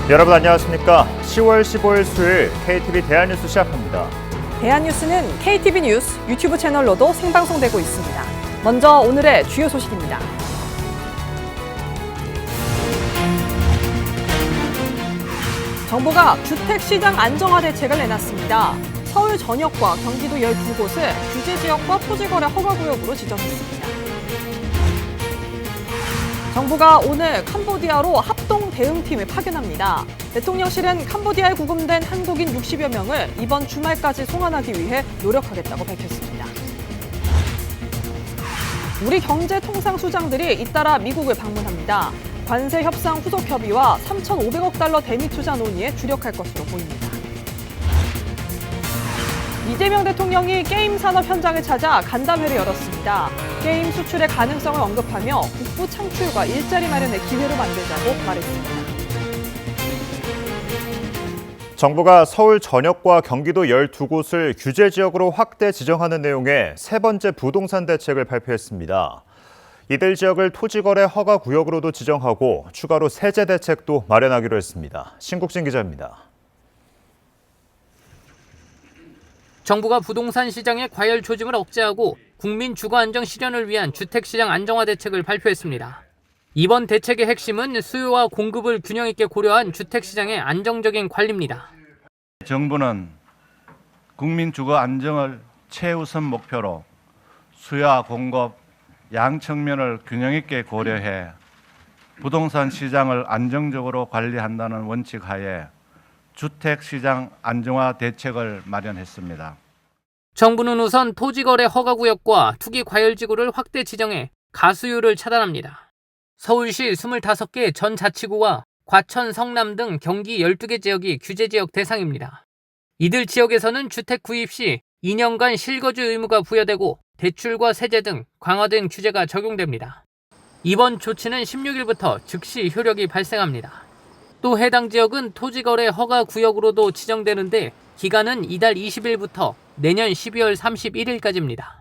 여러분 안녕하십니까? 10월 15일 수요일 KTV 대한뉴스 시작합니다. 대한뉴스는 KTV 뉴스 유튜브 채널로도 생방송되고 있습니다. 먼저 오늘의 주요 소식입니다. 정부가 주택시장 안정화 대책을 내놨습니다. 서울 전역과 경기도 12곳을 규제지역과 토지거래 허가구역으로 지정했습니다. 정부가 오늘 캄보디아로 합동 대응팀을 파견합니다. 대통령실은 캄보디아에 구금된 한국인 60여 명을 이번 주말까지 송환하기 위해 노력하겠다고 밝혔습니다. 우리 경제통상수장들이 잇따라 미국을 방문합니다. 관세 협상 후속 협의와 3,500억 달러 대미 투자 논의에 주력할 것으로 보입니다. 이재명 대통령이 게임 산업 현장을 찾아 간담회를 열었습니다. 게임 수출의 가능성을 언급하며 국부 창출과 일자리 마련의 기회를 만들자고 말했습니다. 정부가 서울 전역과 경기도 12곳을 규제 지역으로 확대 지정하는 내용의 세 번째 부동산 대책을 발표했습니다. 이들 지역을 토지거래 허가 구역으로도 지정하고 추가로 세제 대책도 마련하기로 했습니다. 신국진 기자입니다. 정부가 부동산 시장의 과열 조짐을 억제하고 국민 주거 안정 실현을 위한 주택시장 안정화 대책을 발표했습니다. 이번 대책의 핵심은 수요와 공급을 균형 있게 고려한 주택시장의 안정적인 관리입니다. 정부는 국민 주거 안정을 최우선 목표로 수요와 공급 양 측면을 균형 있게 고려해 부동산 시장을 안정적으로 관리한다는 원칙 하에 주택시장 안정화 대책을 마련했습니다. 정부는 우선 토지거래 허가구역과 투기과열지구를 확대 지정해 가수요를 차단합니다. 서울시 25개 전 자치구와 과천, 성남 등 경기 12개 지역이 규제지역 대상입니다. 이들 지역에서는 주택 구입 시 2년간 실거주 의무가 부여되고 대출과 세제 등 강화된 규제가 적용됩니다. 이번 조치는 16일부터 즉시 효력이 발생합니다. 또 해당 지역은 토지거래 허가 구역으로도 지정되는데 기간은 이달 20일부터 내년 12월 31일까지입니다.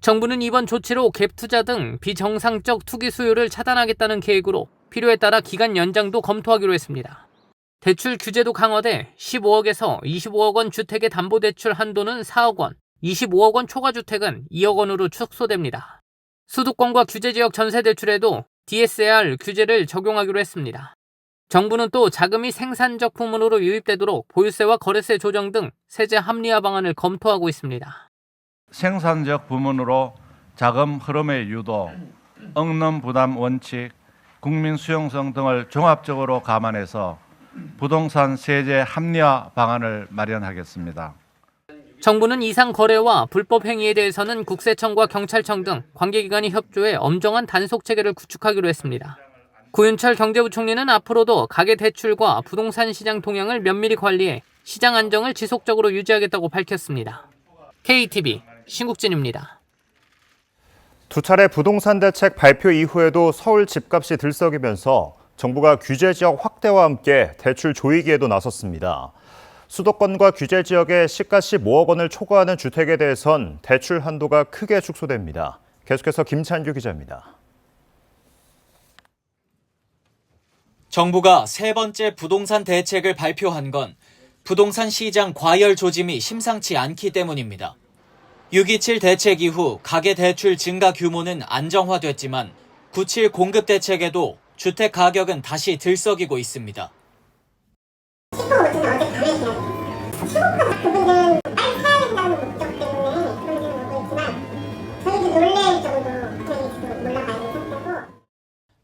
정부는 이번 조치로 갭 투자 등 비정상적 투기 수요를 차단하겠다는 계획으로 필요에 따라 기간 연장도 검토하기로 했습니다. 대출 규제도 강화돼 15억에서 25억 원 주택의 담보대출 한도는 4억 원, 25억 원 초과주택은 2억 원으로 축소됩니다. 수도권과 규제지역 전세대출에도 DSR 규제를 적용하기로 했습니다. 정부는 또 자금이 생산적 부문으로 유입되도록 보유세와 거래세 조정 등 세제 합리화 방안을 검토하고 있습니다. 생산적 부문으로 자금 흐름의 유도, 억능 부담 원칙, 국민 수용성 등을 종합적으로 감안해서 부동산 세제 합리화 방안을 마련하겠습니다. 정부는 이상 거래와 불법 행위에 대해서는 국세청과 경찰청 등 관계기관이 협조해 엄정한 단속 체계를 구축하기로 했습니다. 구윤철 경제부총리는 앞으로도 가계대출과 부동산 시장 동향을 면밀히 관리해 시장 안정을 지속적으로 유지하겠다고 밝혔습니다. KTV 신국진입니다. 두 차례 부동산 대책 발표 이후에도 서울 집값이 들썩이면서 정부가 규제 지역 확대와 함께 대출 조이기에도 나섰습니다. 수도권과 규제 지역의 시가 15억 원을 초과하는 주택에 대해선 대출 한도가 크게 축소됩니다. 계속해서 김찬규 기자입니다. 정부가 세 번째 부동산 대책을 발표한 건 부동산 시장 과열 조짐이 심상치 않기 때문입니다. 6.27 대책 이후 가계대출 증가 규모는 안정화됐지만 9.7 공급 대책에도 주택 가격은 다시 들썩이고 있습니다.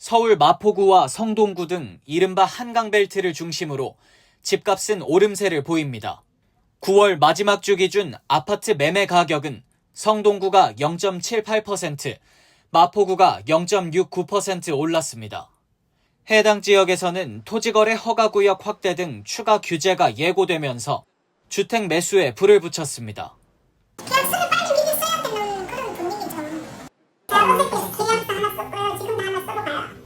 서울 마포구와 성동구 등 이른바 한강벨트를 중심으로 집값은 오름세를 보입니다. 9월 마지막 주 기준 아파트 매매 가격은 성동구가 0.78%, 마포구가 0.69% 올랐습니다. 해당 지역에서는 토지거래 허가구역 확대 등 추가 규제가 예고되면서 주택 매수에 불을 붙였습니다. 계약서를 빨리 미리 써야 되는 그런 분위기죠. 제가 계약서 하나 썼고요. 지금도 하나 쓰고 가요.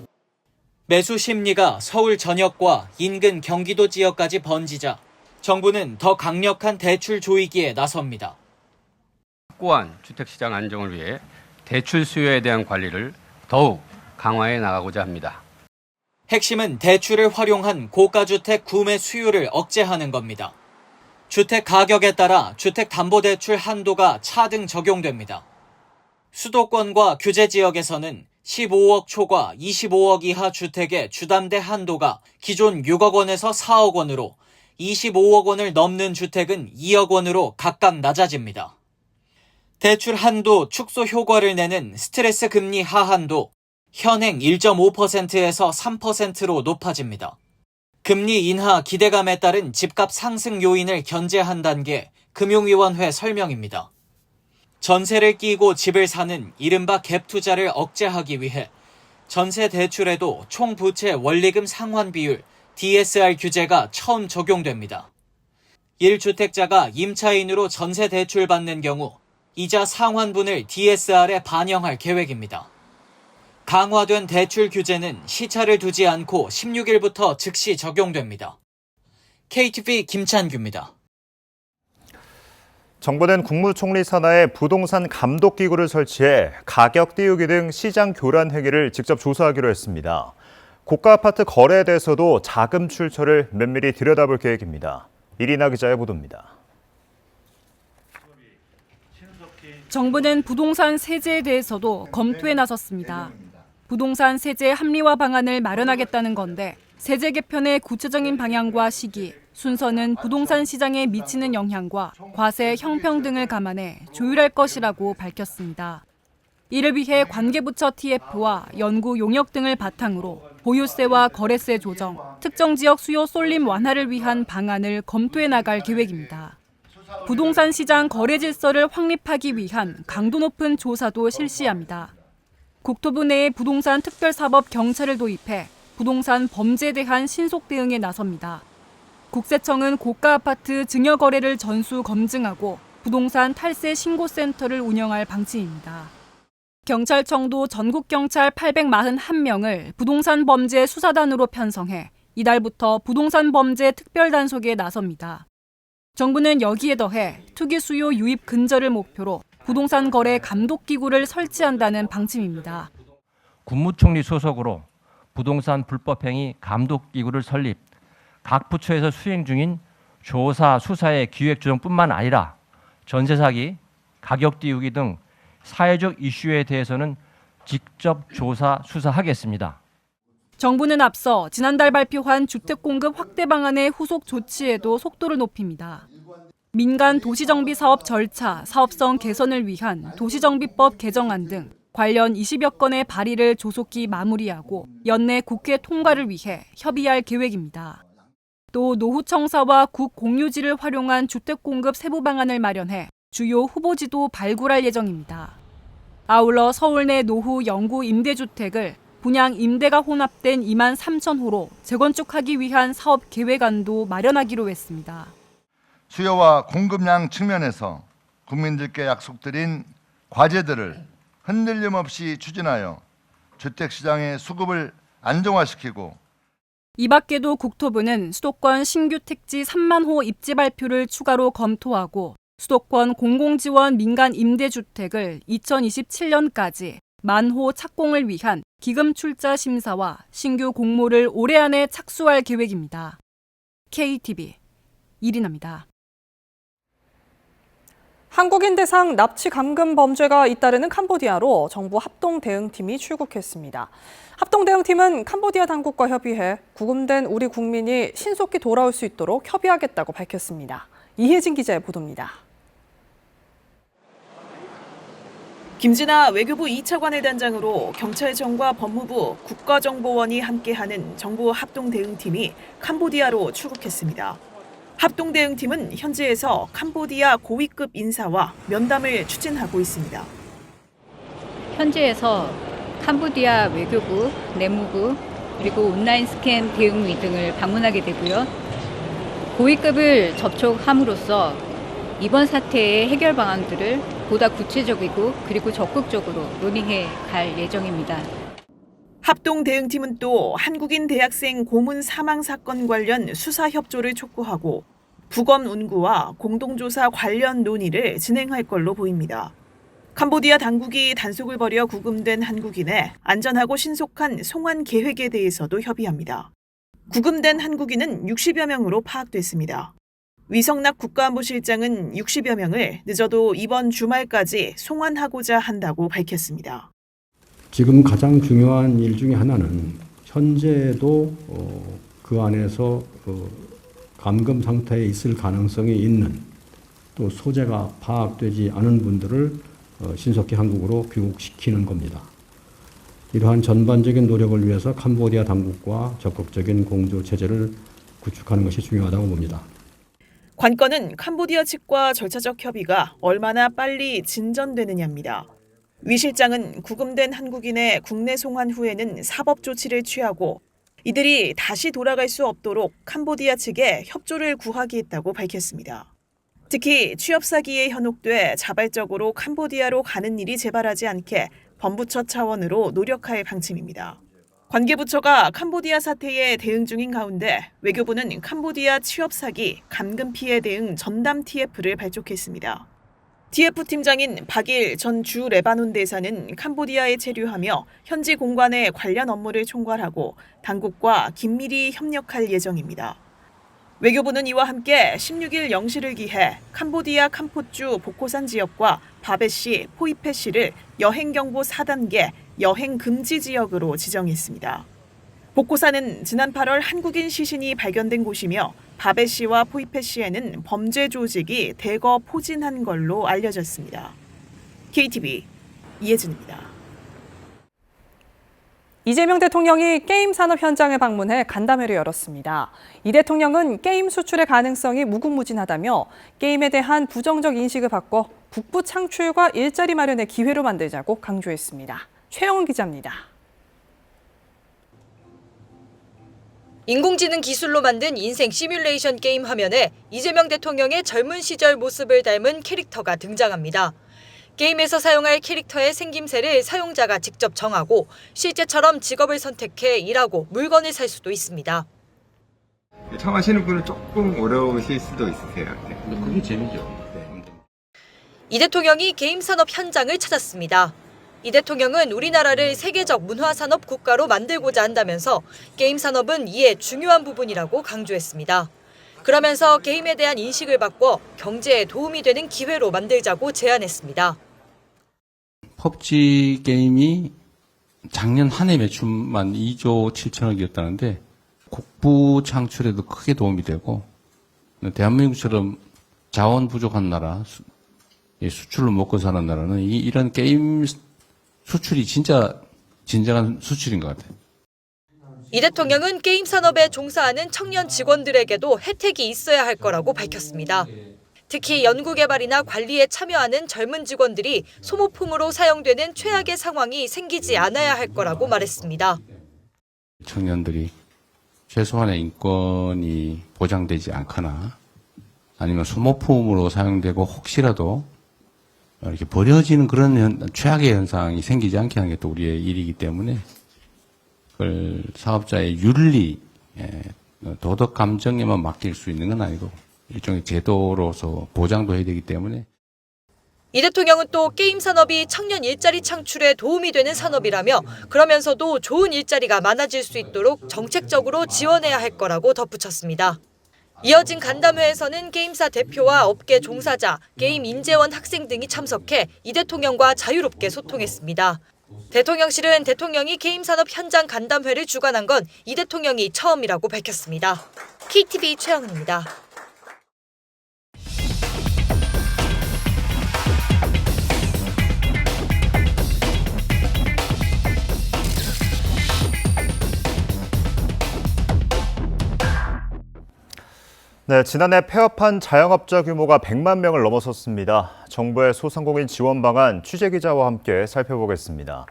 매수 심리가 서울 전역과 인근 경기도 지역까지 번지자 정부는 더 강력한 대출 조이기에 나섭니다. 확고한 주택시장 안정을 위해 대출 수요에 대한 관리를 더욱 강화해 나가고자 합니다. 핵심은 대출을 활용한 고가주택 구매 수요를 억제하는 겁니다. 주택 가격에 따라 주택담보대출 한도가 차등 적용됩니다. 수도권과 규제 지역에서는 15억 초과 25억 이하 주택의 주담대 한도가 기존 6억 원에서 4억 원으로 25억 원을 넘는 주택은 2억 원으로 각각 낮아집니다. 대출 한도 축소 효과를 내는 스트레스 금리 하한도 현행 1.5%에서 3%로 높아집니다. 금리 인하 기대감에 따른 집값 상승 요인을 견제한다는 게 금융위원회 설명입니다. 전세를 끼고 집을 사는 이른바 갭 투자를 억제하기 위해 전세 대출에도 총부채 원리금 상환 비율 DSR 규제가 처음 적용됩니다. 1주택자가 임차인으로 전세 대출 받는 경우 이자 상환분을 DSR에 반영할 계획입니다. 강화된 대출 규제는 시차를 두지 않고 16일부터 즉시 적용됩니다. KTV 김찬규입니다. 정부는 국무총리 산하에 부동산 감독기구를 설치해 가격 띄우기 등 시장 교란 행위를 직접 조사하기로 했습니다. 고가 아파트 거래에 대해서도 자금 출처를 면밀히 들여다볼 계획입니다. 이리나 기자의 보도입니다. 정부는 부동산 세제에 대해서도 검토에 나섰습니다. 부동산 세제 합리화 방안을 마련하겠다는 건데 세제 개편의 구체적인 방향과 시기, 순서는 부동산 시장에 미치는 영향과 과세 형평 등을 감안해 조율할 것이라고 밝혔습니다. 이를 위해 관계부처 TF와 연구 용역 등을 바탕으로 보유세와 거래세 조정, 특정 지역 수요 쏠림 완화를 위한 방안을 검토해 나갈 계획입니다. 부동산 시장 거래 질서를 확립하기 위한 강도 높은 조사도 실시합니다. 국토부 내에 부동산 특별사법 경찰을 도입해 부동산 범죄에 대한 신속 대응에 나섭니다. 국세청은 고가 아파트 증여 거래를 전수 검증하고 부동산 탈세 신고센터를 운영할 방침입니다. 경찰청도 전국경찰 841명을 부동산 범죄 수사단으로 편성해 이달부터 부동산 범죄 특별단속에 나섭니다. 정부는 여기에 더해 투기 수요 유입 근절을 목표로 부동산 거래 감독기구를 설치한다는 방침입니다. 국무총리 소속으로 부동산 불법행위 감독기구를 설립, 각 부처에서 수행 중인 조사, 수사의 기획조정뿐만 아니라 전세 사기, 가격 띄우기 등 사회적 이슈에 대해서는 직접 조사, 수사하겠습니다. 정부는 앞서 지난달 발표한 주택 공급 확대 방안의 후속 조치에도 속도를 높입니다. 민간 도시정비 사업 절차, 사업성 개선을 위한 도시정비법 개정안 등 관련 20여 건의 발의를 조속히 마무리하고 연내 국회 통과를 위해 협의할 계획입니다. 또 노후청사와 국공유지를 활용한 주택 공급 세부 방안을 마련해 주요 후보지도 발굴할 예정입니다. 아울러 서울 내 노후 영구 임대주택을 분양 임대가 혼합된 2만 3천 호로 재건축하기 위한 사업 계획안도 마련하기로 했습니다. 수요와 공급량 측면에서 국민들께 약속드린 과제들을 흔들림 없이 추진하여 주택시장의 수급을 안정화시키고 이 밖에도 국토부는 수도권 신규 택지 3만 호 입지 발표를 추가로 검토하고 수도권 공공지원 민간 임대주택을 2027년까지 10,000호 착공을 위한 기금 출자 심사와 신규 공모를 올해 안에 착수할 계획입니다. KTV 이리나입니다. 한국인 대상 납치 감금 범죄가 잇따르는 캄보디아로 정부 합동 대응팀이 출국했습니다. 합동 대응팀은 캄보디아 당국과 협의해 구금된 우리 국민이 신속히 돌아올 수 있도록 협의하겠다고 밝혔습니다. 이혜진 기자의 보도입니다. 김진아 외교부 2차관을 단장으로 경찰청과 법무부, 국가정보원이 함께하는 정부 합동 대응팀이 캄보디아로 출국했습니다. 합동 대응팀은 현지에서 캄보디아 고위급 인사와 면담을 추진하고 있습니다. 현지에서 캄보디아 외교부, 내무부, 그리고 온라인 스캔 대응위 등을 방문하게 되고요. 고위급을 접촉함으로써 이번 사태의 해결 방안들을 보다 구체적이고 그리고 적극적으로 논의해 갈 예정입니다. 합동 대응팀은 또 한국인 대학생 고문 사망 사건 관련 수사 협조를 촉구하고 부검 운구와 공동조사 관련 논의를 진행할 걸로 보입니다. 캄보디아 당국이 단속을 벌여 구금된 한국인의 안전하고 신속한 송환 계획에 대해서도 협의합니다. 구금된 한국인은 60여 명으로 파악됐습니다. 위성락 국가안보실장은 60여 명을 늦어도 이번 주말까지 송환하고자 한다고 밝혔습니다. 지금 가장 중요한 일 중에 하나는 현재도 그 안에서 감금 상태에 있을 가능성이 있는 또 소재가 파악되지 않은 분들을 신속히 한국으로 귀국시키는 겁니다. 이러한 전반적인 노력을 위해서 캄보디아 당국과 적극적인 공조 체제를 구축하는 것이 중요하다고 봅니다. 관건은 캄보디아 측과 절차적 협의가 얼마나 빨리 진전되느냐입니다. 위 실장은 구금된 한국인의 국내 송환 후에는 사법 조치를 취하고 이들이 다시 돌아갈 수 없도록 캄보디아 측에 협조를 구하겠다고 밝혔습니다. 특히 취업 사기에 현혹돼 자발적으로 캄보디아로 가는 일이 재발하지 않게 범부처 차원으로 노력할 방침입니다. 관계부처가 캄보디아 사태에 대응 중인 가운데 외교부는 캄보디아 취업 사기, 감금 피해 대응 전담 TF를 발족했습니다. TF 팀장인 박일 전 주 레바논 대사는 캄보디아에 체류하며 현지 공관의 관련 업무를 총괄하고 당국과 긴밀히 협력할 예정입니다. 외교부는 이와 함께 16일 0시를 기해 캄보디아 캄포주 보코산 지역과 바베시, 포이페시를 여행경보 4단계 여행 금지 지역으로 지정했습니다. 보코산은 지난 8월 한국인 시신이 발견된 곳이며 바베시와 포이페시에는 범죄 조직이 대거 포진한 걸로 알려졌습니다. KTV 이혜진입니다. 이재명 대통령이 게임 산업 현장을 방문해 간담회를 열었습니다. 이 대통령은 게임 수출의 가능성이 무궁무진하다며 게임에 대한 부정적 인식을 바꿔 북부 창출과 일자리 마련의 기회로 만들자고 강조했습니다. 최영은 기자입니다. 인공지능 기술로 만든 인생 시뮬레이션 게임 화면에 이재명 대통령의 젊은 시절 모습을 닮은 캐릭터가 등장합니다. 게임에서 사용할 캐릭터의 생김새를 사용자가 직접 정하고 실제처럼 직업을 선택해 일하고 물건을 살 수도 있습니다. 처음 하시는 분은 조금 어려우실 수도 있으세요. 근데 그게 재미죠. 이 대통령이 게임 산업 현장을 찾았습니다. 이 대통령은 우리나라를 세계적 문화산업 국가로 만들고자 한다면서 게임 산업은 이에 중요한 부분이라고 강조했습니다. 그러면서 게임에 대한 인식을 바꿔 경제에 도움이 되는 기회로 만들자고 제안했습니다. 펍지 게임이 작년 한 해 매출만 2조 7천억이었다는데 국부 창출에도 크게 도움이 되고 대한민국처럼 자원 부족한 나라, 수출로 먹고 사는 나라는 이런 게임 수출이 진짜 진정한 수출인 것 같아요. 이 대통령은 게임 산업에 종사하는 청년 직원들에게도 혜택이 있어야 할 거라고 밝혔습니다. 특히 연구개발이나 관리에 참여하는 젊은 직원들이 소모품으로 사용되는 최악의 상황이 생기지 않아야 할 거라고 말했습니다. 청년들이 최소한의 인권이 보장되지 않거나 아니면 소모품으로 사용되고 혹시라도 이렇게 버려지는 그런 최악의 현상이 생기지 않게 하는 게 또 우리의 일이기 때문에 그걸 사업자의 윤리, 도덕 감정에만 맡길 수 있는 건 아니고 일종의 제도로서 보장도 해야 되기 때문에. 이 대통령은 또 게임 산업이 청년 일자리 창출에 도움이 되는 산업이라며 그러면서도 좋은 일자리가 많아질 수 있도록 정책적으로 지원해야 할 거라고 덧붙였습니다. 이어진 간담회에서는 게임사 대표와 업계 종사자, 게임 인재원 학생 등이 참석해 이 대통령과 자유롭게 소통했습니다. 대통령실은 대통령이 게임 산업 현장 간담회를 주관한 건 이 대통령이 처음이라고 밝혔습니다. KTV 최영은입니다. 네, 지난해 폐업한 자영업자 규모가 100만 명을 넘어섰습니다. 정부의 소상공인 지원 방안 취재 기자와 함께 살펴보겠습니다.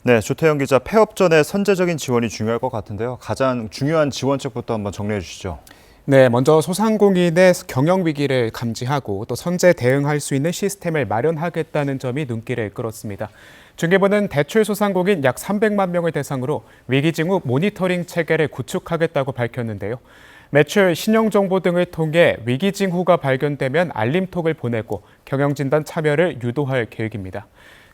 네, 조태영 기자, 폐업 전에 선제적인 지원이 중요할 것 같은데요. 가장 중요한 지원책부터 한번 정리해 주시죠. 네, 먼저 소상공인의 경영 위기를 감지하고 또 선제 대응할 수 있는 시스템을 마련하겠다는 점이 눈길을 끌었습니다. 중개부는 대출 소상공인 약 300만 명을 대상으로 위기 징후 모니터링 체계를 구축하겠다고 밝혔는데요. 매출, 신용정보 등을 통해 위기 징후가 발견되면 알림톡을 보내고 경영진단 참여를 유도할 계획입니다.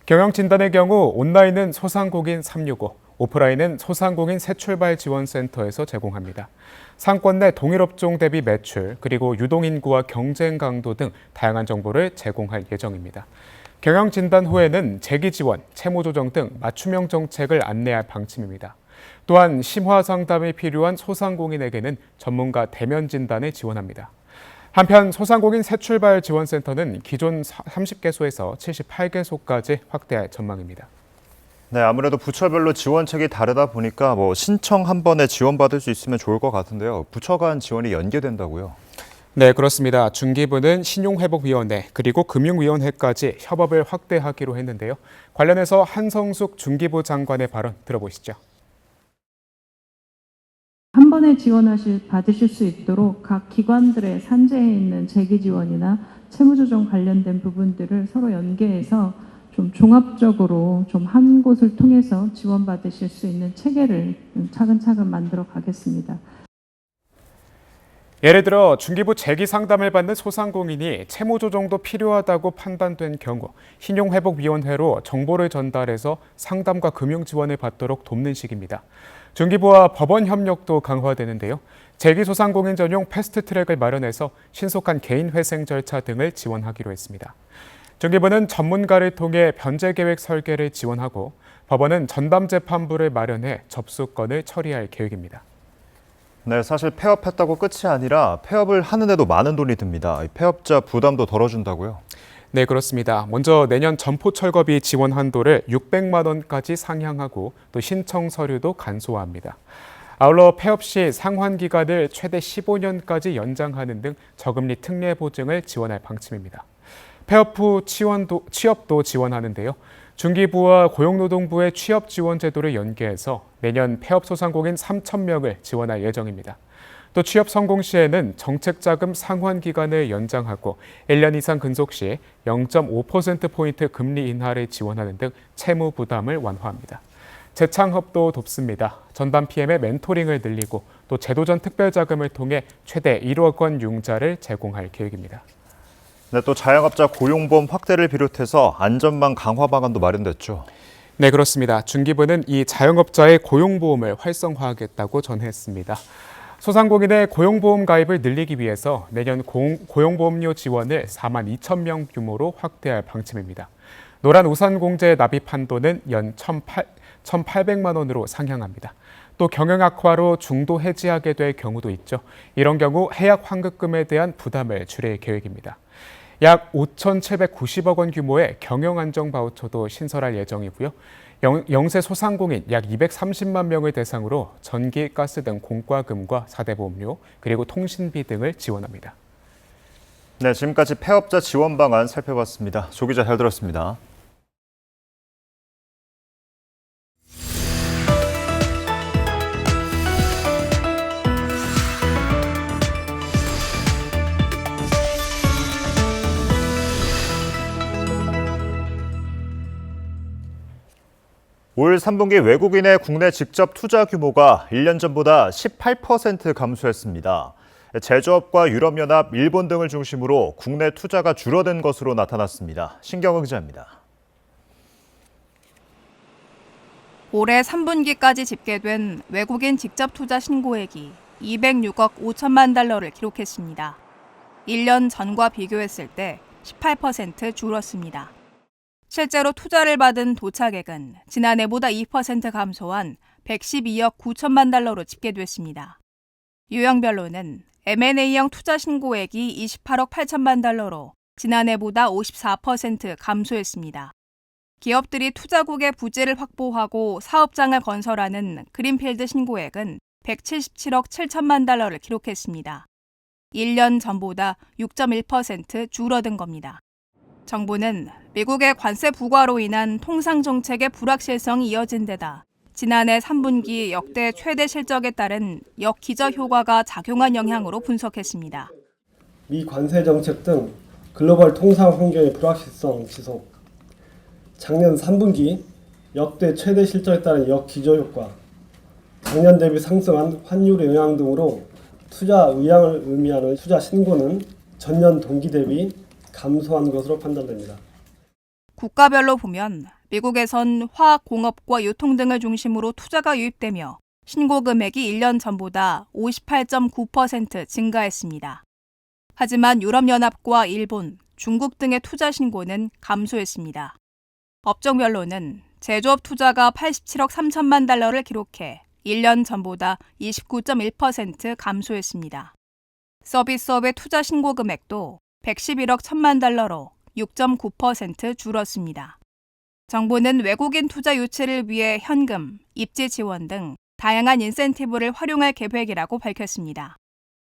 경영진단의 경우 온라인은 소상공인 365, 오프라인은 소상공인 새출발 지원센터에서 제공합니다. 상권 내 동일업종 대비 매출, 그리고 유동인구와 경쟁 강도 등 다양한 정보를 제공할 예정입니다. 경영진단 후에는 재기지원, 채무조정 등 맞춤형 정책을 안내할 방침입니다. 또한 심화 상담이 필요한 소상공인에게는 전문가 대면 진단을 지원합니다. 한편 소상공인 새출발 지원센터는 기존 30개소에서 78개소까지 확대할 전망입니다. 네, 아무래도 부처별로 지원책이 다르다 보니까 신청 한 번에 지원받을 수 있으면 좋을 것 같은데요. 부처 간 지원이 연계된다고요? 네, 그렇습니다. 중기부는 신용회복위원회 그리고 금융위원회까지 협업을 확대하기로 했는데요. 관련해서 한성숙 중기부 장관의 발언 들어보시죠. 한 번에 받으실 수 있도록 각 기관들의 산재해 있는 재기 지원이나 채무조정 관련된 부분들을 서로 연계해서 좀 종합적으로 좀 한 곳을 통해서 지원받으실 수 있는 체계를 차근차근 만들어 가겠습니다. 예를 들어 중기부 재기 상담을 받는 소상공인이 채무조정도 필요하다고 판단된 경우 신용회복위원회로 정보를 전달해서 상담과 금융지원을 받도록 돕는 식입니다. 중기부와 법원 협력도 강화되는데요. 재기소상공인 전용 패스트트랙을 마련해서 신속한 개인회생 절차 등을 지원하기로 했습니다. 중기부는 전문가를 통해 변제계획 설계를 지원하고 법원은 전담재판부를 마련해 접수건을 처리할 계획입니다. 네, 사실 폐업했다고 끝이 아니라 폐업을 하는데도 많은 돈이 듭니다. 폐업자 부담도 덜어준다고요? 네, 그렇습니다. 먼저 내년 점포 철거비 지원 한도를 600만 원까지 상향하고 또 신청 서류도 간소화합니다. 아울러 폐업 시 상환 기간을 최대 15년까지 연장하는 등 저금리 특례 보증을 지원할 방침입니다. 폐업 후 취업도 지원하는데요. 중기부와 고용노동부의 취업 지원 제도를 연계해서 내년 폐업 소상공인 3,000명을 지원할 예정입니다. 또 취업 성공 시에는 정책자금 상환 기간을 연장하고 1년 이상 근속 시 0.5%포인트 금리 인하를 지원하는 등 채무 부담을 완화합니다. 재창업도 돕습니다. 전담 PM의 멘토링을 늘리고 또 제도전 특별자금을 통해 최대 1억 원 융자를 제공할 계획입니다. 네, 또 자영업자 고용보험 확대를 비롯해서 안전망 강화 방안도 마련됐죠. 네, 그렇습니다. 중기부는 이 자영업자의 고용보험을 활성화하겠다고 전했습니다. 소상공인의 고용보험 가입을 늘리기 위해서 내년 고용보험료 지원을 4만 2천 명 규모로 확대할 방침입니다. 노란 우산 공제 납입 한도는 연 1,800만 원으로 상향합니다. 또 경영 악화로 중도 해지하게 될 경우도 있죠. 이런 경우 해약 환급금에 대한 부담을 줄일 계획입니다. 약 5,790억 원 규모의 경영 안정 바우처도 신설할 예정이고요. 영세 소상공인 약 230만 명을 대상으로 전기, 가스 등 공과금과 4대 보험료, 그리고 통신비 등을 지원합니다. 네, 지금까지 폐업자 지원 방안 살펴봤습니다. 조 기자 잘 들었습니다. 올 3분기 외국인의 국내 직접 투자 규모가 1년 전보다 18% 감소했습니다. 제조업과 유럽연합, 일본 등을 중심으로 국내 투자가 줄어든 것으로 나타났습니다. 신경은 기자입니다. 올해 3분기까지 집계된 외국인 직접 투자 신고액이 206억 5천만 달러를 기록했습니다. 1년 전과 비교했을 때 18% 줄었습니다. 실제로 투자를 받은 도착액은 지난해보다 2% 감소한 112억 9천만 달러로 집계됐습니다. 유형별로는 M&A형 투자 신고액이 28억 8천만 달러로 지난해보다 54% 감소했습니다. 기업들이 투자국의 부지를 확보하고 사업장을 건설하는 그린필드 신고액은 177억 7천만 달러를 기록했습니다. 1년 전보다 6.1% 줄어든 겁니다. 정부는 미국의 관세 부과로 인한 통상 정책의 불확실성이 이어진 데다 지난해 3분기 역대 최대 실적에 따른 역기저 효과가 작용한 영향으로 분석했습니다. 미 관세 정책 등 글로벌 통상 환경의 불확실성 지속, 작년 3분기 역대 최대 실적에 따른 역기저 효과, 작년 대비 상승한 환율의 영향 등으로 투자 의향을 의미하는 투자 신고는 전년 동기 대비 감소한 것으로 판단됩니다. 국가별로 보면 미국에선 화학공업과 유통 등을 중심으로 투자가 유입되며 신고 금액이 1년 전보다 58.9% 증가했습니다. 하지만 유럽연합과 일본, 중국 등의 투자 신고는 감소했습니다. 업종별로는 제조업 투자가 87억 3천만 달러를 기록해 1년 전보다 29.1% 감소했습니다. 서비스업의 투자 신고 금액도 111억 1천만 달러로 6.9% 줄었습니다. 정부는 외국인 투자 유치를 위해 현금, 입지 지원 등 다양한 인센티브를 활용할 계획이라고 밝혔습니다.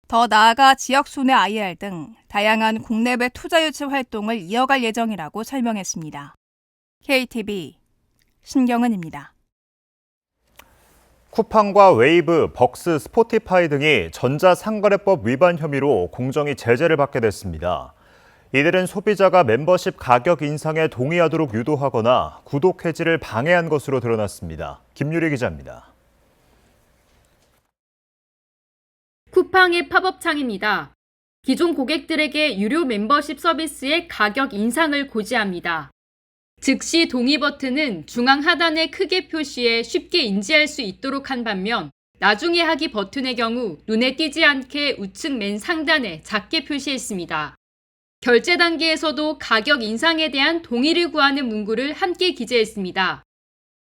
더 나아가 지역 순회 IR 등 다양한 국내외 투자 유치 활동을 이어갈 예정이라고 설명했습니다. KTV 신경은입니다. 쿠팡과 웨이브, 벅스, 스포티파이 등이 전자상거래법 위반 혐의로 공정위 제재를 받게 됐습니다. 이들은 소비자가 멤버십 가격 인상에 동의하도록 유도하거나 구독 해지를 방해한 것으로 드러났습니다. 김유리 기자입니다. 쿠팡의 팝업창입니다. 기존 고객들에게 유료 멤버십 서비스의 가격 인상을 고지합니다. 즉시 동의 버튼은 중앙 하단에 크게 표시해 쉽게 인지할 수 있도록 한 반면 나중에 하기 버튼의 경우 눈에 띄지 않게 우측 맨 상단에 작게 표시했습니다. 결제 단계에서도 가격 인상에 대한 동의를 구하는 문구를 함께 기재했습니다.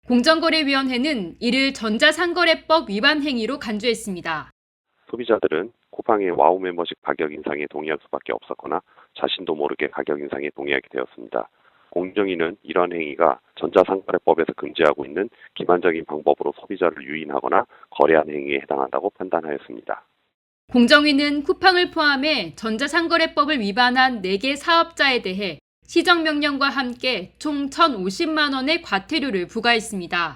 공정거래위원회는 이를 전자상거래법 위반 행위로 간주했습니다. 소비자들은 쿠팡의 와우 멤버십 가격 인상에 동의할 수밖에 없었거나 자신도 모르게 가격 인상에 동의하게 되었습니다. 공정위는 이러한 행위가 전자상거래법에서 금지하고 있는 기만적인 방법으로 소비자를 유인하거나 거래한 행위에 해당한다고 판단하였습니다. 공정위는 쿠팡을 포함해 전자상거래법을 위반한 4개 사업자에 대해 시정명령과 함께 총 1,050만 원의 과태료를 부과했습니다.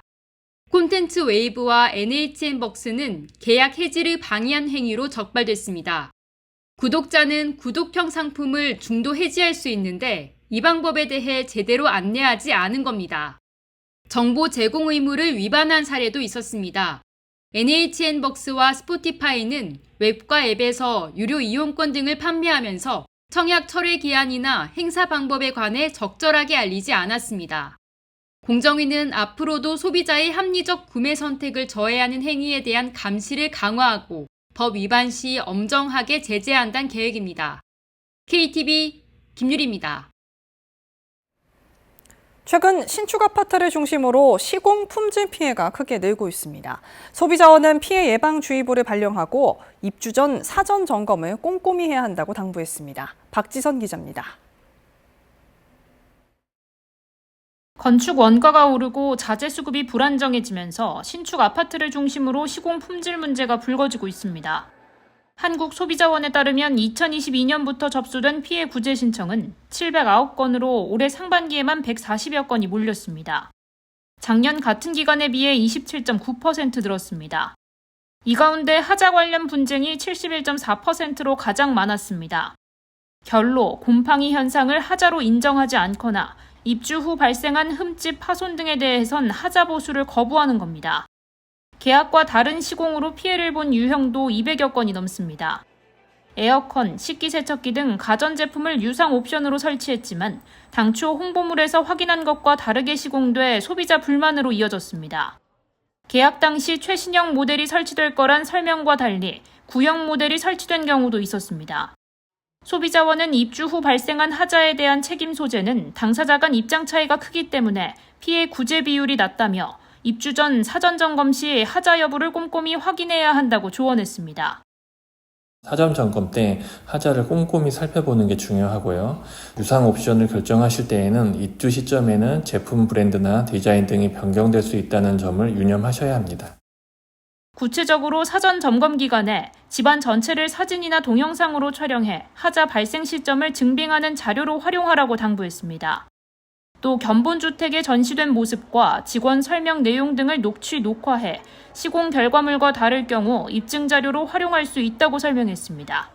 콘텐츠 웨이브와 NHN벅스는 계약 해지를 방해한 행위로 적발됐습니다. 구독자는 구독형 상품을 중도 해지할 수 있는데 이 방법에 대해 제대로 안내하지 않은 겁니다. 정보 제공 의무를 위반한 사례도 있었습니다. NHN벅스와 스포티파이는 웹과 앱에서 유료 이용권 등을 판매하면서 청약 철회 기한이나 행사 방법에 관해 적절하게 알리지 않았습니다. 공정위는 앞으로도 소비자의 합리적 구매 선택을 저해하는 행위에 대한 감시를 강화하고 법 위반 시 엄정하게 제재한다는 계획입니다. KTV 김유리입니다. 최근 신축 아파트를 중심으로 시공 품질 피해가 크게 늘고 있습니다. 소비자원은 피해 예방주의보를 발령하고 입주 전 사전 점검을 꼼꼼히 해야 한다고 당부했습니다. 박지선 기자입니다. 건축 원가가 오르고 자재 수급이 불안정해지면서 신축 아파트를 중심으로 시공 품질 문제가 불거지고 있습니다. 한국소비자원에 따르면 2022년부터 접수된 피해 구제 신청은 709건으로 올해 상반기에만 140여 건이 몰렸습니다. 작년 같은 기간에 비해 27.9% 늘었습니다. 이 가운데 하자 관련 분쟁이 71.4%로 가장 많았습니다. 결로, 곰팡이 현상을 하자로 인정하지 않거나 입주 후 발생한 흠집, 파손 등에 대해선 하자 보수를 거부하는 겁니다. 계약과 다른 시공으로 피해를 본 유형도 200여 건이 넘습니다. 에어컨, 식기세척기 등 가전제품을 유상 옵션으로 설치했지만 당초 홍보물에서 확인한 것과 다르게 시공돼 소비자 불만으로 이어졌습니다. 계약 당시 최신형 모델이 설치될 거란 설명과 달리 구형 모델이 설치된 경우도 있었습니다. 소비자원은 입주 후 발생한 하자에 대한 책임 소재는 당사자 간 입장 차이가 크기 때문에 피해 구제 비율이 낮다며 입주 전 사전 점검 시 하자 여부를 꼼꼼히 확인해야 한다고 조언했습니다. 사전 점검 때 하자를 꼼꼼히 살펴보는 게 중요하고요. 유상 옵션을 결정하실 때에는 입주 시점에는 제품 브랜드나 디자인 등이 변경될 수 있다는 점을 유념하셔야 합니다. 구체적으로 사전 점검 기간에 집안 전체를 사진이나 동영상으로 촬영해 하자 발생 시점을 증빙하는 자료로 활용하라고 당부했습니다. 또 견본주택에 전시된 모습과 직원 설명 내용 등을 녹취, 녹화해 시공 결과물과 다를 경우 입증 자료로 활용할 수 있다고 설명했습니다.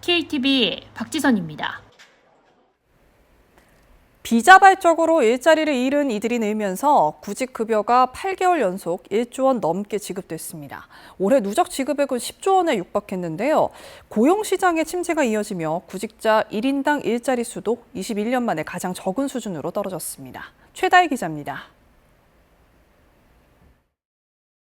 KTV 박지선입니다. 비자발적으로 일자리를 잃은 이들이 늘면서 구직급여가 8개월 연속 1조 원 넘게 지급됐습니다. 올해 누적 지급액은 10조 원에 육박했는데요. 고용시장의 침체가 이어지며 구직자 1인당 일자리 수도 21년 만에 가장 적은 수준으로 떨어졌습니다. 최다희 기자입니다.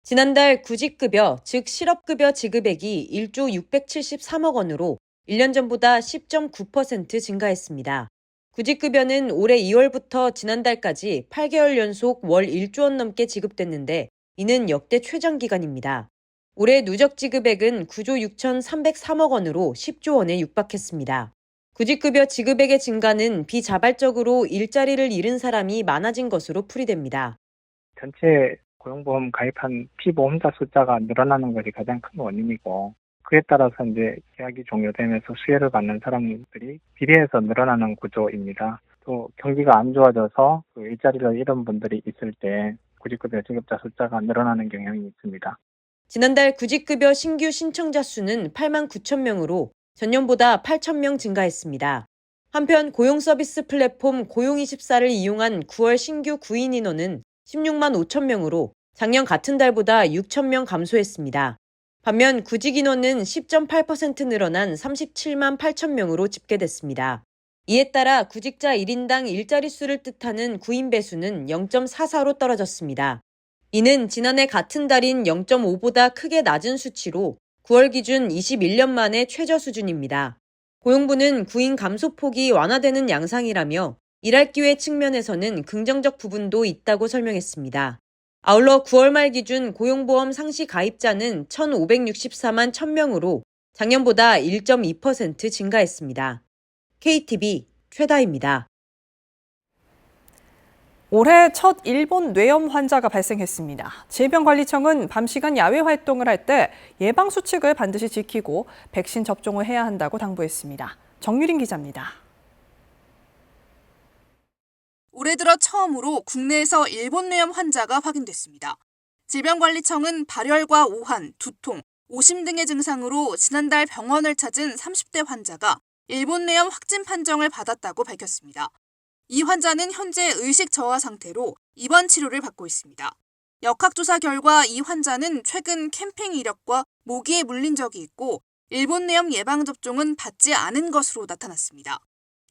지난달 구직급여, 즉 실업급여 지급액이 1조 673억 원으로 1년 전보다 10.9% 증가했습니다. 구직급여는 올해 2월부터 지난달까지 8개월 연속 월 1조 원 넘게 지급됐는데 이는 역대 최장 기간입니다. 올해 누적 지급액은 9조 6,303억 원으로 10조 원에 육박했습니다. 구직급여 지급액의 증가는 비자발적으로 일자리를 잃은 사람이 많아진 것으로 풀이됩니다. 전체 고용보험 가입한 피보험자 숫자가 늘어나는 것이 가장 큰 원인이고 그에 따라서 이제 계약이 종료되면서 수혜를 받는 사람들이 비례해서 늘어나는 구조입니다. 또 경기가 안 좋아져서 일자리를 잃은 분들이 있을 때 구직급여 지급자 숫자가 늘어나는 경향이 있습니다. 지난달 구직급여 신규 신청자 수는 8만 9천 명으로 전년보다 8천 명 증가했습니다. 한편 고용서비스 플랫폼 고용24를 이용한 9월 신규 구인 인원은 16만 5천 명으로 작년 같은 달보다 6천 명 감소했습니다. 반면 구직 인원은 10.8% 늘어난 37만 8천 명으로 집계됐습니다. 이에 따라 구직자 1인당 일자리 수를 뜻하는 구인 배수는 0.44로 떨어졌습니다. 이는 지난해 같은 달인 0.5보다 크게 낮은 수치로 9월 기준 21년 만에 최저 수준입니다. 고용부는 구인 감소폭이 완화되는 양상이라며 일할 기회 측면에서는 긍정적 부분도 있다고 설명했습니다. 아울러 9월 말 기준 고용보험 상시 가입자는 1,564만 1,000명으로 작년보다 1.2% 증가했습니다. KTV 최다희입니다. 올해 첫 일본 뇌염 환자가 발생했습니다. 질병관리청은 밤 시간 야외 활동을 할 때 예방수칙을 반드시 지키고 백신 접종을 해야 한다고 당부했습니다. 정유린 기자입니다. 올해 들어 처음으로 국내에서 일본 뇌염 환자가 확인됐습니다. 질병관리청은 발열과 오한, 두통, 오심 등의 증상으로 지난달 병원을 찾은 30대 환자가 일본 뇌염 확진 판정을 받았다고 밝혔습니다. 이 환자는 현재 의식 저하 상태로 입원 치료를 받고 있습니다. 역학조사 결과 이 환자는 최근 캠핑 이력과 모기에 물린 적이 있고 일본 뇌염 예방접종은 받지 않은 것으로 나타났습니다.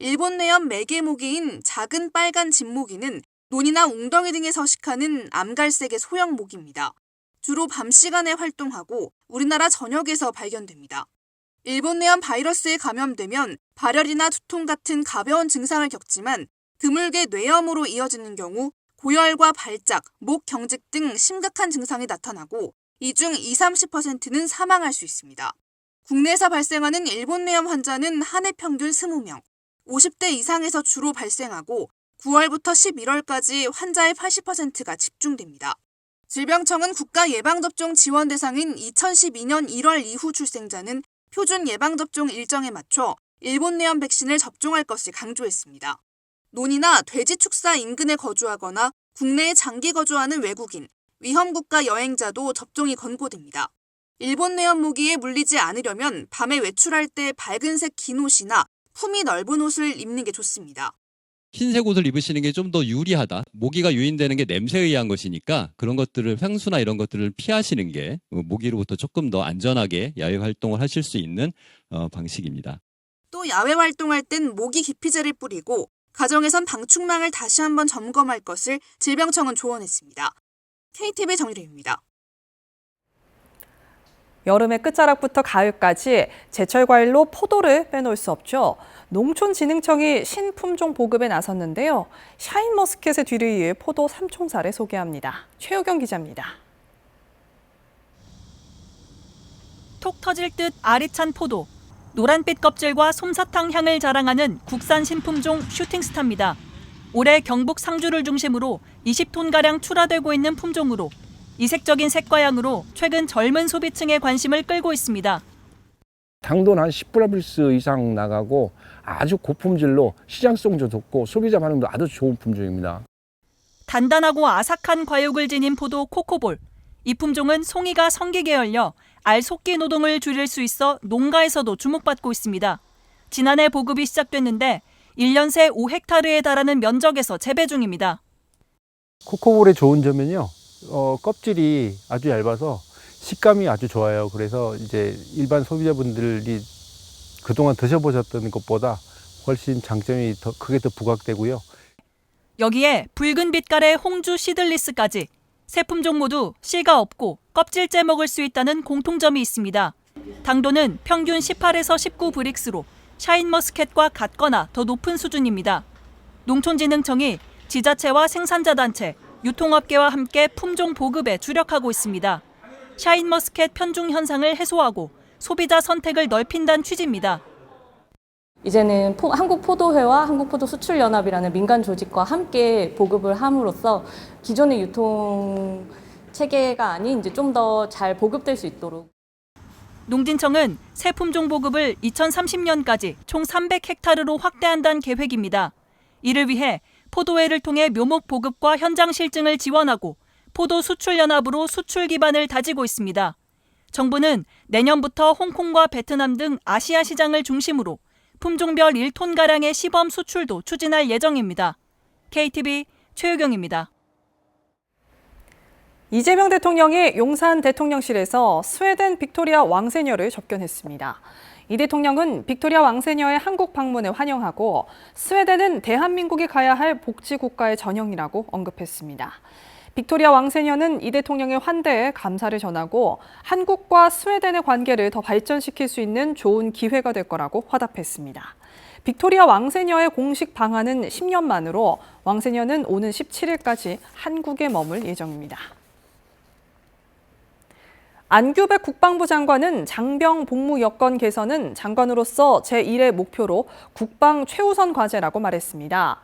일본 뇌염 매개 모기인 작은 빨간 진모기는 논이나 웅덩이 등에 서식하는 암갈색의 소형 모기입니다. 주로 밤 시간에 활동하고 우리나라 전역에서 발견됩니다. 일본 뇌염 바이러스에 감염되면 발열이나 두통 같은 가벼운 증상을 겪지만 드물게 뇌염으로 이어지는 경우 고열과 발작, 목 경직 등 심각한 증상이 나타나고 이 중 20-30%는 사망할 수 있습니다. 국내에서 발생하는 일본 뇌염 환자는 한 해 평균 20명, 50대 이상에서 주로 발생하고 9월부터 11월까지 환자의 80%가 집중됩니다. 질병청은 국가 예방접종 지원 대상인 2012년 1월 이후 출생자는 표준 예방접종 일정에 맞춰 일본 뇌염 백신을 접종할 것을 강조했습니다. 논이나 돼지 축사 인근에 거주하거나 국내에 장기 거주하는 외국인, 위험국가 여행자도 접종이 권고됩니다. 일본 뇌염 모기에 물리지 않으려면 밤에 외출할 때 밝은색 긴 옷이나 품이 넓은 옷을 입는 게 좋습니다. 흰색 옷을 입으시는 게 좀 더 유리하다. 모기가 유인되는 게 냄새에 의한 것이니까 그런 것들을 향수나 이런 것들을 피하시는 게 모기로부터 조금 더 안전하게 야외 활동을 하실 수 있는 방식입니다. 또 야외 활동할 땐 모기 기피제를 뿌리고 가정에선 방충망을 다시 한번 점검할 것을 질병청은 조언했습니다. KTV 정유리입니다. 여름의 끝자락부터 가을까지 제철 과일로 포도를 빼놓을 수 없죠. 농촌진흥청이 신품종 보급에 나섰는데요. 샤인머스켓의 뒤를 이을 포도 3총사를 소개합니다. 최효경 기자입니다. 톡 터질 듯 알이 찬 포도. 노란빛 껍질과 솜사탕 향을 자랑하는 국산 신품종 슈팅스타입니다. 올해 경북 상주를 중심으로 20톤가량 출하되고 있는 품종으로 이색적인 색과 향으로 최근 젊은 소비층의 관심을 끌고 있습니다. 당도는 한 10g 이상 나가고 아주 고품질로 시장성도 좋고 소비자 반응도 아주 좋은 품종입니다. 단단하고 아삭한 과육을 지닌 포도 코코볼. 이 품종은 송이가 성기게 열려 알 속기 노동을 줄일 수 있어 농가에서도 주목받고 있습니다. 지난해 보급이 시작됐는데 1년 새 5헥타르에 달하는 면적에서 재배 중입니다. 코코볼의 좋은 점은요, 껍질이 아주 얇아서 식감이 아주 좋아요. 그래서 이제 일반 소비자분들이 그동안 드셔보셨던 것보다 훨씬 장점이 크게 더 부각되고요. 여기에 붉은 빛깔의 홍주 시들리스까지 세 품종 모두 씨가 없고 껍질째 먹을 수 있다는 공통점이 있습니다. 당도는 평균 18에서 19 브릭스로 샤인머스켓과 같거나 더 높은 수준입니다. 농촌진흥청이 지자체와 생산자 단체, 유통업계와 함께 품종 보급에 주력하고 있습니다. 샤인머스켓 편중 현상을 해소하고 소비자 선택을 넓힌다는 취지입니다. 이제는 한국포도회와 한국포도수출연합이라는 민간 조직과 함께 보급을 함으로써 기존의 유통 체계가 아닌 이제 좀 더 잘 보급될 수 있도록. 농진청은 새 품종 보급을 2030년까지 총 300헥타르로 확대한다는 계획입니다. 이를 위해 포도회를 통해 묘목 보급과 현장 실증을 지원하고 포도수출연합으로 수출 기반을 다지고 있습니다. 정부는 내년부터 홍콩과 베트남 등 아시아 시장을 중심으로 품종별 1톤가량의 시범 수출도 추진할 예정입니다. KTV 최유경입니다. 이재명 대통령이 용산 대통령실에서 스웨덴 빅토리아 왕세녀를 접견했습니다. 이 대통령은 빅토리아 왕세녀의 한국 방문을 환영하고 스웨덴은 대한민국이 가야 할 복지국가의 전형이라고 언급했습니다. 빅토리아 왕세녀는 이 대통령의 환대에 감사를 전하고 한국과 스웨덴의 관계를 더 발전시킬 수 있는 좋은 기회가 될 거라고 화답했습니다. 빅토리아 왕세녀의 공식 방한은 10년 만으로 왕세녀는 오는 17일까지 한국에 머물 예정입니다. 안규백 국방부 장관은 장병 복무 여건 개선은 장관으로서 제1의 목표로 국방 최우선 과제라고 말했습니다.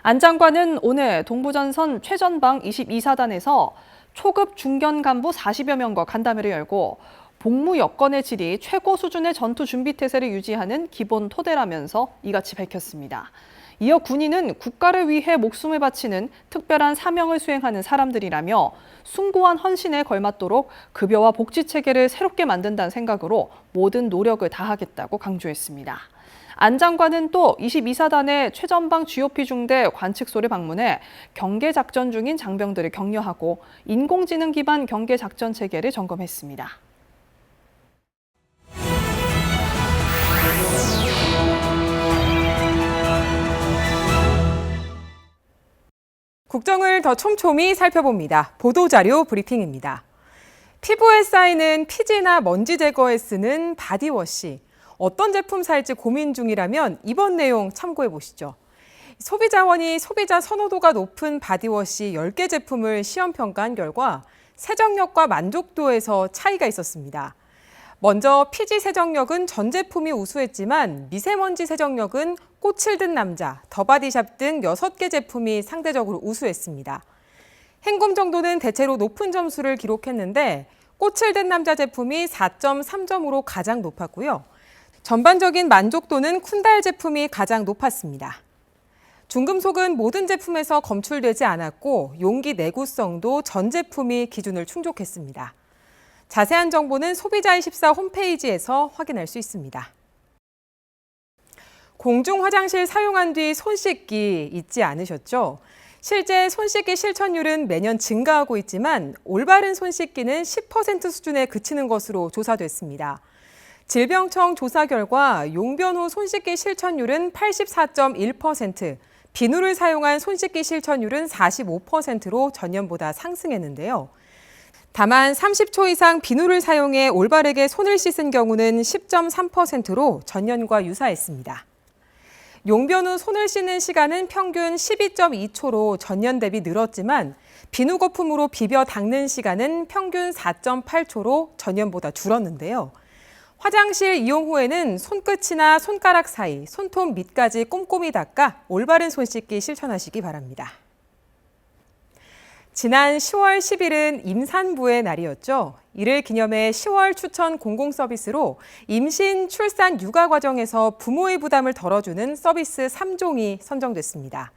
안 장관은 오늘 동부전선 최전방 22사단에서 초급 중견 간부 40여 명과 간담회를 열고 복무 여건의 질이 최고 수준의 전투 준비 태세를 유지하는 기본 토대라면서 이같이 밝혔습니다. 이어 군인은 국가를 위해 목숨을 바치는 특별한 사명을 수행하는 사람들이라며 숭고한 헌신에 걸맞도록 급여와 복지 체계를 새롭게 만든다는 생각으로 모든 노력을 다하겠다고 강조했습니다. 안 장관은 또 22사단의 최전방 GOP 중대 관측소를 방문해 경계작전 중인 장병들을 격려하고 인공지능 기반 경계작전 체계를 점검했습니다. 국정을 더 촘촘히 살펴봅니다. 보도자료 브리핑입니다. 피부에 쌓이는 피지나 먼지 제거에 쓰는 바디워시. 어떤 제품 살지 고민 중이라면 이번 내용 참고해 보시죠. 소비자원이 소비자 선호도가 높은 바디워시 10개 제품을 시험 평가한 결과 세정력과 만족도에서 차이가 있었습니다. 먼저 피지 세정력은 전 제품이 우수했지만 미세먼지 세정력은 꽃을 든 남자, 더바디샵 등 6개 제품이 상대적으로 우수했습니다. 헹굼 정도는 대체로 높은 점수를 기록했는데 꽃을 든 남자 제품이 4.3점으로 가장 높았고요. 전반적인 만족도는 쿤달 제품이 가장 높았습니다. 중금속은 모든 제품에서 검출되지 않았고 용기 내구성도 전 제품이 기준을 충족했습니다. 자세한 정보는 소비자24 홈페이지에서 확인할 수 있습니다. 공중 화장실 사용한 뒤 손 씻기 잊지 않으셨죠? 실제 손 씻기 실천율은 매년 증가하고 있지만 올바른 손 씻기는 10% 수준에 그치는 것으로 조사됐습니다. 질병청 조사 결과 용변 후 손 씻기 실천율은 84.1%, 비누를 사용한 손 씻기 실천율은 45%로 전년보다 상승했는데요. 다만 30초 이상 비누를 사용해 올바르게 손을 씻은 경우는 10.3%로 전년과 유사했습니다. 용변 후 손을 씻는 시간은 평균 12.2초로 전년 대비 늘었지만 비누 거품으로 비벼 닦는 시간은 평균 4.8초로 전년보다 줄었는데요. 화장실 이용 후에는 손끝이나 손가락 사이, 손톱 밑까지 꼼꼼히 닦아 올바른 손 씻기 실천하시기 바랍니다. 지난 10월 10일은 임산부의 날이었죠. 이를 기념해 10월 추천 공공서비스로 임신, 출산, 육아 과정에서 부모의 부담을 덜어주는 서비스 3종이 선정됐습니다.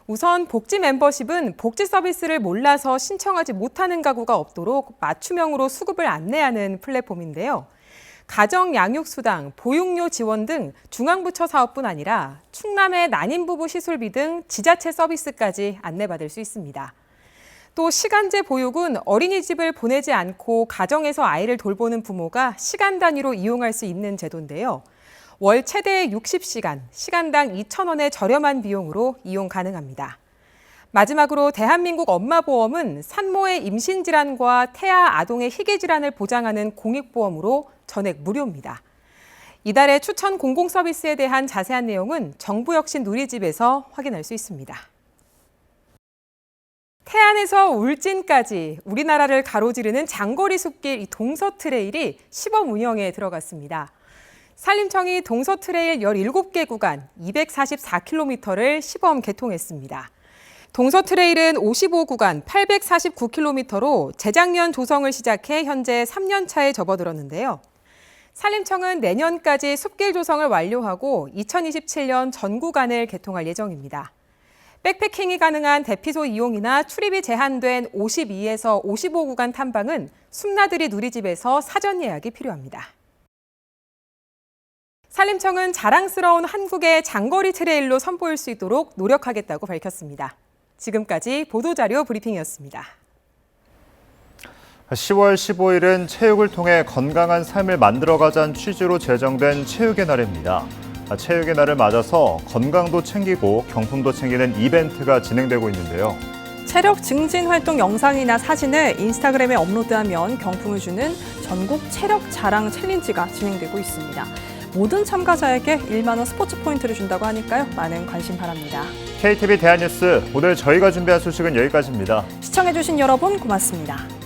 우선 복지 멤버십은 복지 서비스를 몰라서 신청하지 못하는 가구가 없도록 맞춤형으로 수급을 안내하는 플랫폼인데요. 가정양육수당, 보육료 지원 등 중앙부처 사업뿐 아니라 충남의 난임부부 시술비 등 지자체 서비스까지 안내받을 수 있습니다. 또 시간제 보육은 어린이집을 보내지 않고 가정에서 아이를 돌보는 부모가 시간 단위로 이용할 수 있는 제도인데요. 월 최대 60시간, 시간당 2,000원의 저렴한 비용으로 이용 가능합니다. 마지막으로 대한민국 엄마보험은 산모의 임신질환과 태아 아동의 희귀질환을 보장하는 공익보험으로 전액 무료입니다. 이달의 추천 공공서비스에 대한 자세한 내용은 정부 혁신 누리집에서 확인할 수 있습니다. 태안에서 울진까지 우리나라를 가로지르는 장거리 숲길 동서 트레일이 시범 운영에 들어갔습니다. 산림청이 동서 트레일 17개 구간 244km를 시범 개통했습니다. 동서 트레일은 55구간 849km로 재작년 조성을 시작해 현재 3년 차에 접어들었는데요. 산림청은 내년까지 숲길 조성을 완료하고 2027년 전 구간을 개통할 예정입니다. 백패킹이 가능한 대피소 이용이나 출입이 제한된 52에서 55구간 탐방은 숲나들이 누리집에서 사전 예약이 필요합니다. 산림청은 자랑스러운 한국의 장거리 트레일로 선보일 수 있도록 노력하겠다고 밝혔습니다. 지금까지 보도자료 브리핑이었습니다. 10월 15일은 체육을 통해 건강한 삶을 만들어가자는 취지로 제정된 체육의 날입니다. 체육의 날을 맞아서 건강도 챙기고 경품도 챙기는 이벤트가 진행되고 있는데요. 체력 증진 활동 영상이나 사진을 인스타그램에 업로드하면 경품을 주는 전국 체력 자랑 챌린지가 진행되고 있습니다. 모든 참가자에게 1만 원 스포츠 포인트를 준다고 하니까요. 많은 관심 바랍니다. KTV 대한뉴스, 오늘 저희가 준비한 소식은 여기까지입니다. 시청해주신 여러분 고맙습니다.